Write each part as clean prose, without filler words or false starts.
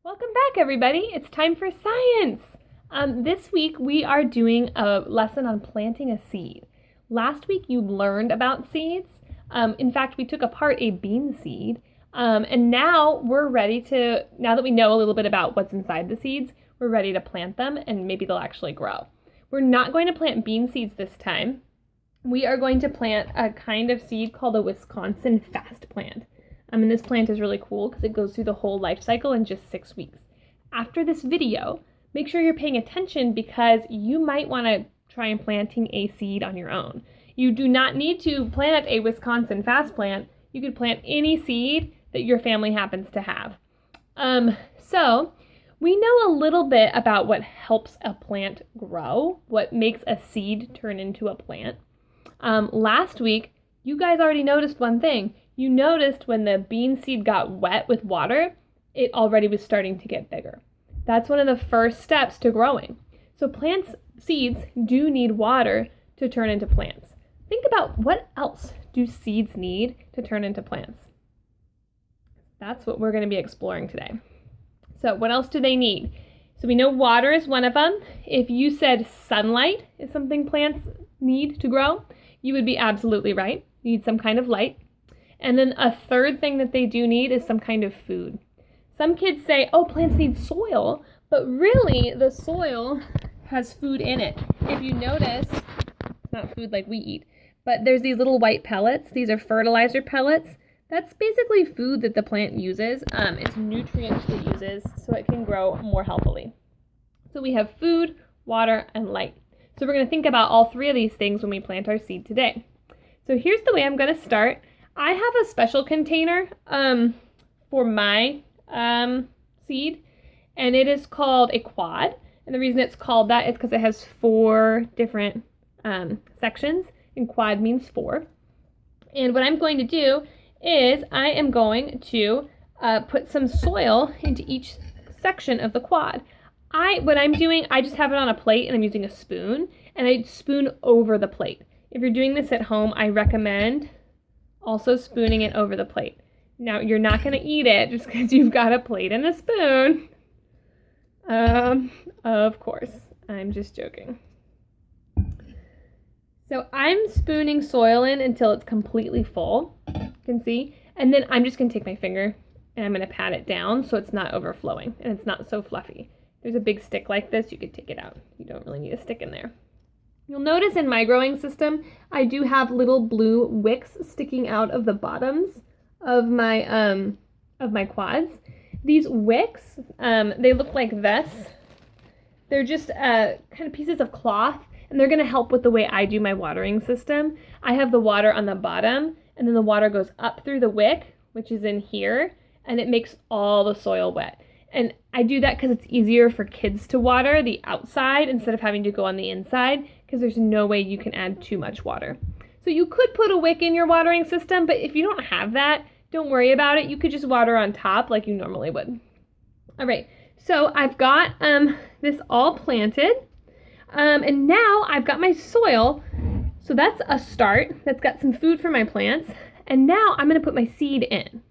Welcome back, everybody. It's time for science. This week we are doing a lesson on planting a seed. Last week you learned about seeds. In fact, we took apart a bean seed. And now now that we know a little bit about what's inside the seeds, we're ready to plant them and maybe they'll actually grow. We're not going to plant bean seeds this time. We are going to plant a kind of seed called a Wisconsin fast plant. And this plant is really cool because it goes through the whole life cycle in just 6 weeks. After this video, make sure you're paying attention because you might want to try and planting a seed on your own. You do not need to plant a Wisconsin fast plant. You could plant any seed that your family happens to have. So we know a little bit about what helps a plant grow, what makes a seed turn into a plant. Last week, you guys already noticed one thing. You noticed when the bean seed got wet with water, it already was starting to get bigger. That's one of the first steps to growing. So seeds do need water to turn into plants. Think about what else do seeds need to turn into plants? That's what we're going to be exploring today. So what else do they need? So we know water is one of them. If you said sunlight is something plants need to grow, you would be absolutely right. You need some kind of light. And then a third thing that they do need is some kind of food. Some kids say, oh, plants need soil, but really the soil has food in it. If you notice, it's not food like we eat, but there's these little white pellets. These are fertilizer pellets. That's basically food that the plant uses. It's nutrients it uses so it can grow more healthily. So we have food, water, and light. So we're going to think about all three of these things when we plant our seed today. So here's the way I'm going to start. I have a special container for my seed, and it is called a quad. And the reason it's called that is because it has 4 different sections, and quad means 4. And what I'm going to do is I am going to put some soil into each section of the quad. What I'm doing, I just have it on a plate, and I'm using a spoon, and I spoon over the plate. If you're doing this at home, I recommend also spooning it over the plate. Now, you're not going to eat it just because you've got a plate and a spoon. Of course, I'm just joking. So I'm spooning soil in until it's completely full, you can see. And then I'm just going to take my finger and I'm going to pat it down so it's not overflowing and it's not so fluffy. There's a big stick like this, you could take it out. You don't really need a stick in there. You'll notice in my growing system, I do have little blue wicks sticking out of the bottoms of my quads. These wicks, they look like this. They're just kind of pieces of cloth, and they're going to help with the way I do my watering system. I have the water on the bottom, and then the water goes up through the wick, which is in here, and it makes all the soil wet. And I do that because it's easier for kids to water the outside instead of having to go on the inside, because there's no way you can add too much water. So you could put a wick in your watering system, but if you don't have that, don't worry about it. You could just water on top like you normally would. All right, so I've got this all planted, and now I've got my soil. So that's a start. That's got some food for my plants. And now I'm going to put my seed in.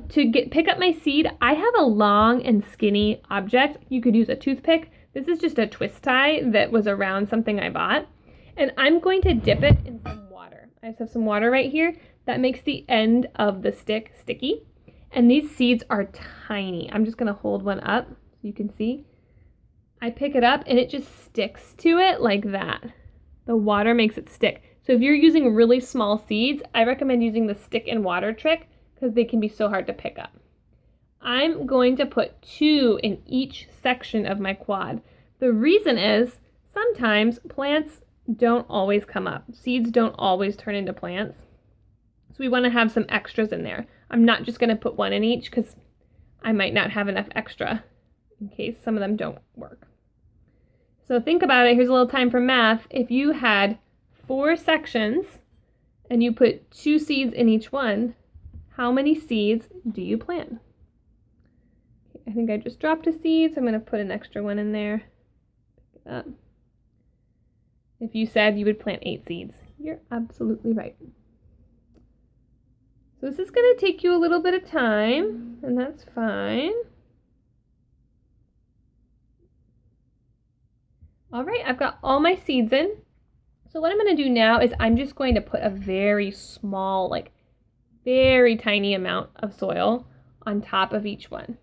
Pick up my seed, I have a long and skinny object. You could use a toothpick. This is just a twist tie that was around something I bought. And I'm going to dip it in some water. I just have some water right here. That makes the end of the stick sticky. And these seeds are tiny. I'm just going to hold one up so you can see. I pick it up and it just sticks to it like that. The water makes it stick. So if you're using really small seeds, I recommend using the stick and water trick because they can be so hard to pick up. I'm going to put 2 in each section of my quad. The reason is sometimes plants don't always come up. Seeds don't always turn into plants. So we want to have some extras in there. I'm not just going to put 1 in each because I might not have enough extra in case some of them don't work. So think about it. Here's a little time for math. If you had 4 sections and you put 2 seeds in each one, how many seeds do you plant? I think I just dropped a seed, so I'm going to put an extra one in there. Pick it up. If you said you would plant 8 seeds, you're absolutely right. So this is going to take you a little bit of time, and that's fine. All right, I've got all my seeds in. So what I'm going to do now is I'm just going to put a very small, like very tiny amount of soil on top of each one.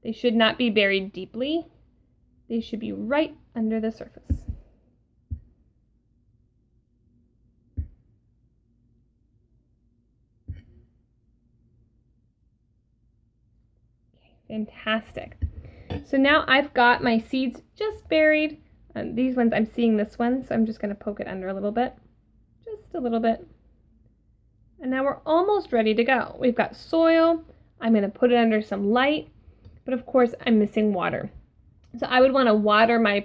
They should not be buried deeply. They should be right under the surface. Okay, fantastic. So now I've got my seeds just buried. These ones, I'm seeing this one, so I'm just going to poke it under a little bit. Just a little bit. And now we're almost ready to go. We've got soil. I'm going to put it under some light, but of course I'm missing water. So I would want to water my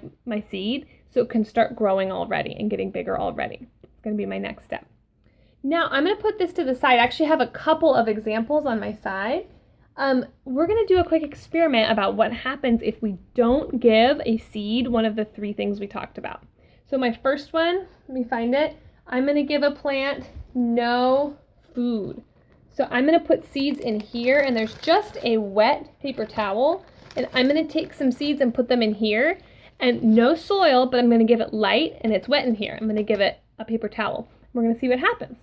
seed so it can start growing already and getting bigger already. It's going to be my next step. Now I'm going to put this to the side. I actually have a couple of examples on my side. We're going to do a quick experiment about what happens if we don't give a seed one of the 3 things we talked about. So my first one, let me find it. I'm going to give a plant no food. So I'm going to put seeds in here, and there's just a wet paper towel, and I'm going to take some seeds and put them in here, and no soil, but I'm going to give it light, and it's wet in here. I'm going to give it a paper towel. We're going to see what happens.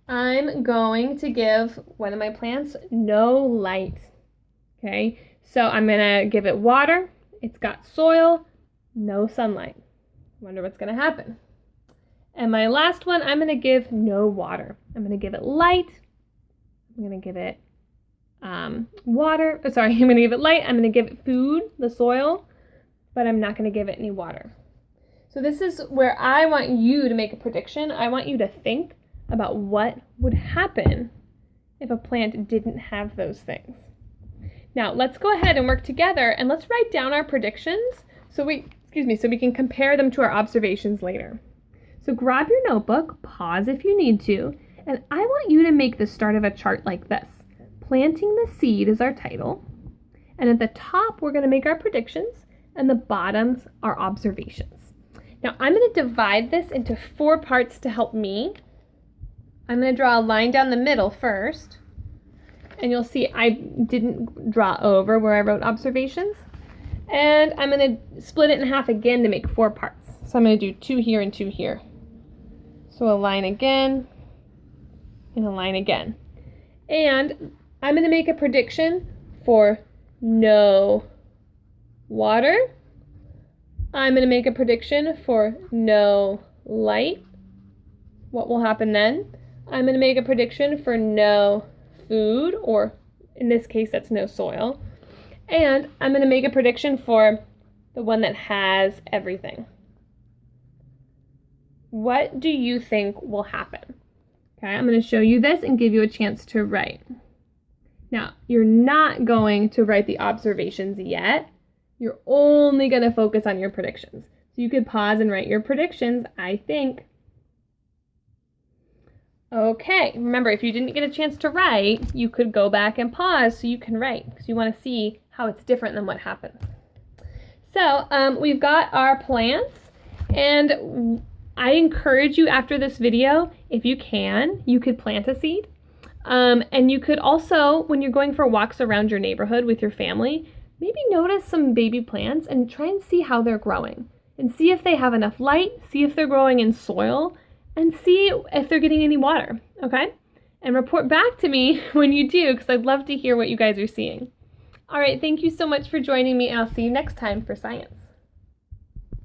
I'm going to give one of my plants no light. Okay, so I'm going to give it water. It's got soil, no sunlight. Wonder what's going to happen. And my last one, I'm going to give no water. I'm going to give it light. I'm going to give it water. I'm going to give it light. I'm going to give it food, the soil, but I'm not going to give it any water. So this is where I want you to make a prediction. I want you to think about what would happen if a plant didn't have those things. Now, let's go ahead and work together, and let's write down our predictions so we can compare them to our observations later. So grab your notebook, pause if you need to, and I want you to make the start of a chart like this. Planting the seed is our title, and at the top we're going to make our predictions, and the bottoms are observations. Now I'm going to divide this into 4 parts to help me. I'm going to draw a line down the middle first, and you'll see I didn't draw over where I wrote observations. And I'm going to split it in half again to make 4 parts. So I'm going to do 2 here and 2 here. So a line again, and a line again. And I'm going to make a prediction for no water. I'm going to make a prediction for no light. What will happen then? I'm going to make a prediction for no food, or in this case, that's no soil. And I'm going to make a prediction for the one that has everything. What do you think will happen? Okay, I'm going to show you this and give you a chance to write. Now, you're not going to write the observations yet. You're only going to focus on your predictions. So you could pause and write your predictions, I think. Okay, remember, if you didn't get a chance to write, you could go back and pause so you can write, because you want to see how it's different than what happens. So we've got our plants, and I encourage you after this video, if you can, you could plant a seed. And you could also, when you're going for walks around your neighborhood with your family, maybe notice some baby plants and try and see how they're growing. And see if they have enough light, see if they're growing in soil, and see if they're getting any water, okay? And report back to me when you do, because I'd love to hear what you guys are seeing. All right, thank you so much for joining me, and I'll see you next time for science.